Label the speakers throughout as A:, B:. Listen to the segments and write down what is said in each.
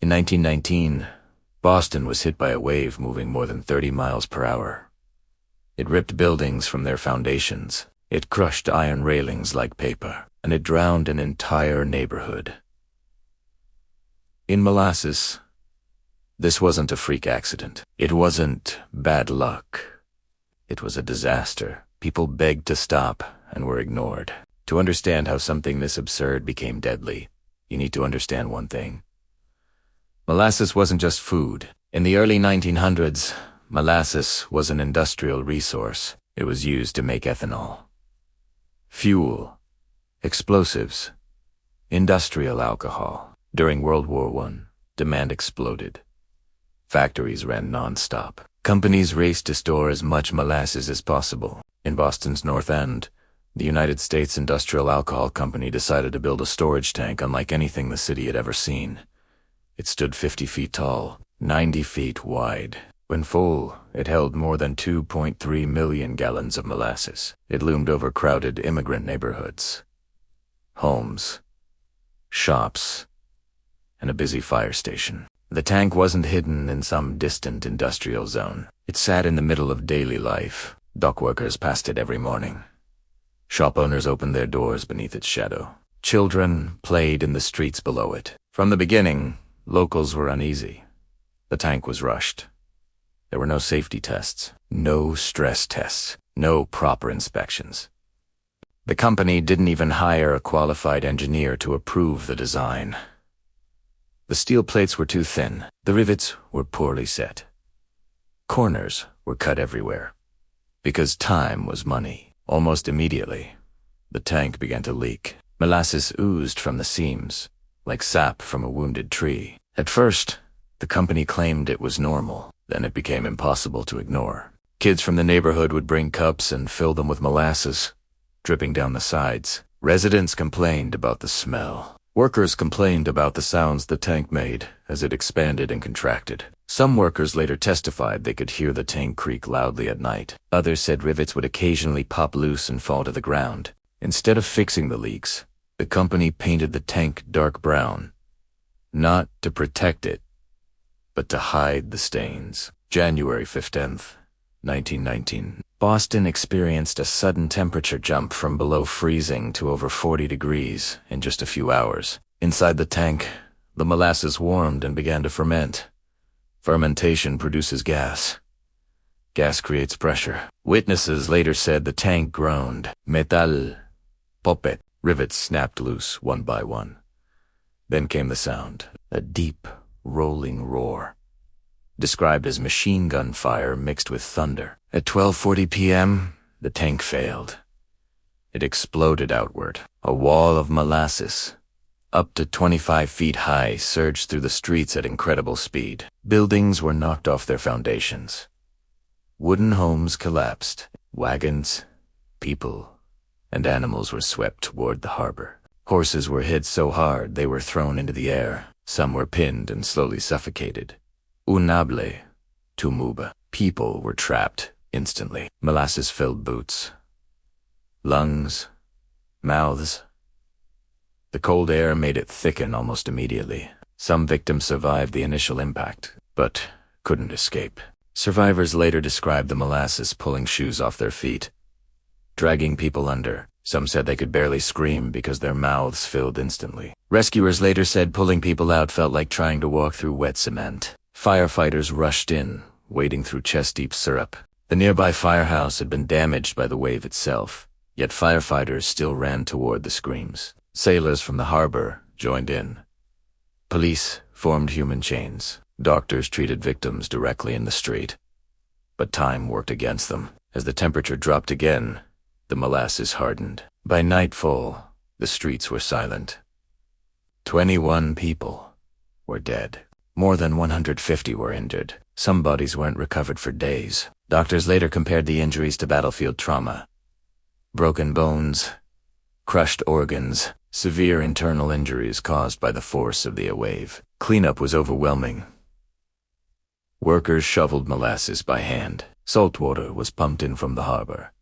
A: In 1919, Boston was hit by a wave moving more than 30 miles per hour. It ripped buildings from their foundations. It crushed iron railings like paper, and it drowned an entire neighborhood. In Molasses, this wasn't a freak accident. It wasn't bad luck. It was a disaster. People begged to stop and were ignored. To understand how something this absurd became deadly, you need to understand one thing. Molasses wasn't just food. In the early 1900s, molasses was an industrial resource. It was used to make ethanol, fuel, explosives, industrial alcohol. During World War I, demand exploded. Factories ran non-stop. Companies raced to store as much molasses as possible. In Boston's North End, the United States Industrial Alcohol Company decided to build a storage tank unlike anything the city had ever seen. It stood 50 feet tall, 90 feet wide. When full, it held more than 2.3 million gallons of molasses. It loomed over crowded immigrant neighborhoods, homes, shops, and a busy fire station. The tank wasn't hidden in some distant industrial zone. It sat in the middle of daily life. Dock workers passed it every morning. Shop owners opened their doors beneath its shadow. Children played in the streets below it. From the beginning, locals were uneasy. The tank was rushed. There were no safety tests, no stress tests, no proper inspections. The company didn't even hire a qualified engineer to approve the design. The steel plates were too thin. The rivets were poorly set. Corners were cut everywhere. Because time was money. Almost immediately, the tank began to leak. Molasses oozed from the seams, like sap from a wounded tree. At first, the company claimed it was normal. Then it became impossible to ignore. Kids from the neighborhood would bring cups and fill them with molasses, dripping down the sides. Residents complained about the smell. Workers complained about the sounds the tank made as it expanded and contracted. Some workers later testified they could hear the tank creak loudly at night. Others said rivets would occasionally pop loose and fall to the ground. Instead of fixing the leaks, the company painted the tank dark brown, not to protect it, but to hide the stains. January 15th, 1919. Boston experienced a sudden temperature jump from below freezing to over 40 degrees in just a few hours. Inside the tank, the molasses warmed and began to ferment. Fermentation produces gas. Gas creates pressure. Witnesses later said the tank groaned. Metal, poppet. Rivets snapped loose one by one. Then came the sound, a deep, rolling roar, described as machine gun fire mixed with thunder. At 12:40 p.m., the tank failed. It exploded outward. A wall of molasses, up to 25 feet high, surged through the streets at incredible speed. Buildings were knocked off their foundations. Wooden homes collapsed. Wagons, people, and animals were swept toward the harbor. Horses were hit so hard they were thrown into the air. Some were pinned and slowly suffocated. Unable, tumuba. People were trapped instantly. Molasses filled boots, lungs, mouths. The cold air made it thicken almost immediately. Some victims survived the initial impact, but couldn't escape. Survivors later described the molasses pulling shoes off their feet, dragging people under. Some said they could barely scream because their mouths filled instantly. Rescuers later said pulling people out felt like trying to walk through wet cement. Firefighters rushed in, wading through chest-deep syrup. The nearby firehouse had been damaged by the wave itself, yet firefighters still ran toward the screams. Sailors from the harbor joined in. Police formed human chains. Doctors treated victims directly in the street. But time worked against them. As the temperature dropped again, the molasses hardened. By nightfall, the streets were silent. 21 people were dead. More than 150 were injured. Some bodies weren't recovered for days. Doctors later compared the injuries to battlefield trauma. Broken bones, crushed organs, severe internal injuries caused by the force of the wave. Cleanup was overwhelming. Workers shoveled molasses by hand. Salt water was pumped in from the harbor.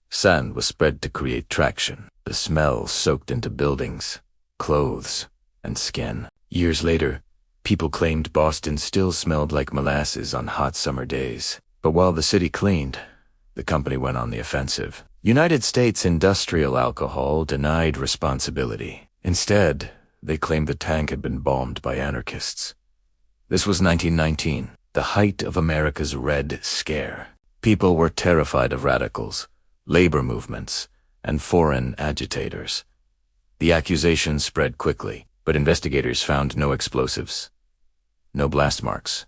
A: Sand was spread to create traction. The smell soaked into buildings, clothes, and skin. Years later, People claimed Boston still smelled like molasses on hot summer days. But while the city cleaned, the company went on the offensive. United States Industrial Alcohol denied responsibility. Instead, they claimed the tank had been bombed by anarchists. This was 1919, the height of America's Red Scare. People were terrified of radicals, labor movements, and foreign agitators. The accusations spread quickly, but investigators found no explosives, no blast marks,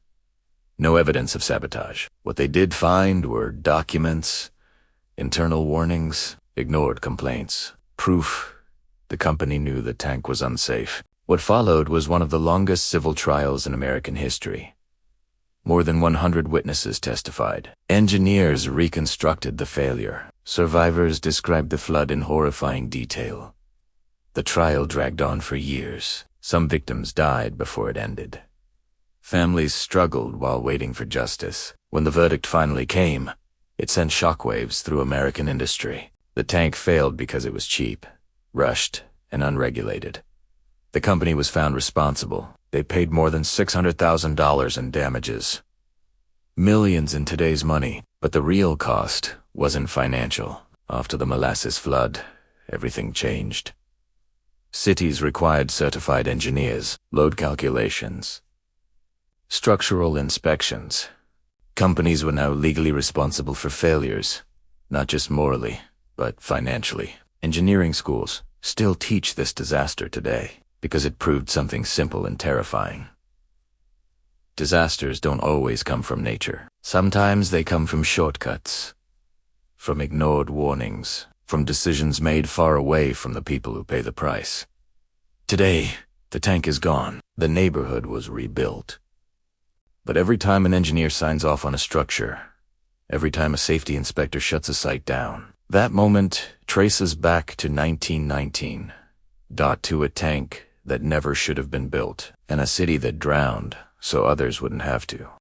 A: no evidence of sabotage. What they did find were documents, internal warnings, ignored complaints, proof the company knew the tank was unsafe. What followed was one of the longest civil trials in American history. More than 100 witnesses testified. Engineers reconstructed the failure. Survivors described the flood in horrifying detail. The trial dragged on for years. Some victims died before it ended. Families struggled while waiting for justice. When the verdict finally came, it sent shockwaves through American industry. The tank failed because it was cheap, rushed, and unregulated. The company was found responsible. They paid more than $600,000 in damages. Millions in today's money, but the real cost wasn't financial. After the molasses flood, everything changed. Cities required certified engineers, load calculations, structural inspections. Companies were now legally responsible for failures, not just morally, but financially. Engineering schools still teach this disaster today because it proved something simple and terrifying. Disasters don't always come from nature. Sometimes they come from shortcuts, from ignored warnings, from decisions made far away from the people who pay the price. Today, the tank is gone. The neighborhood was rebuilt. But every time an engineer signs off on a structure, every time a safety inspector shuts a site down, that moment traces back to 1919, to a tank that never should have been built, and a city that drowned so others wouldn't have to.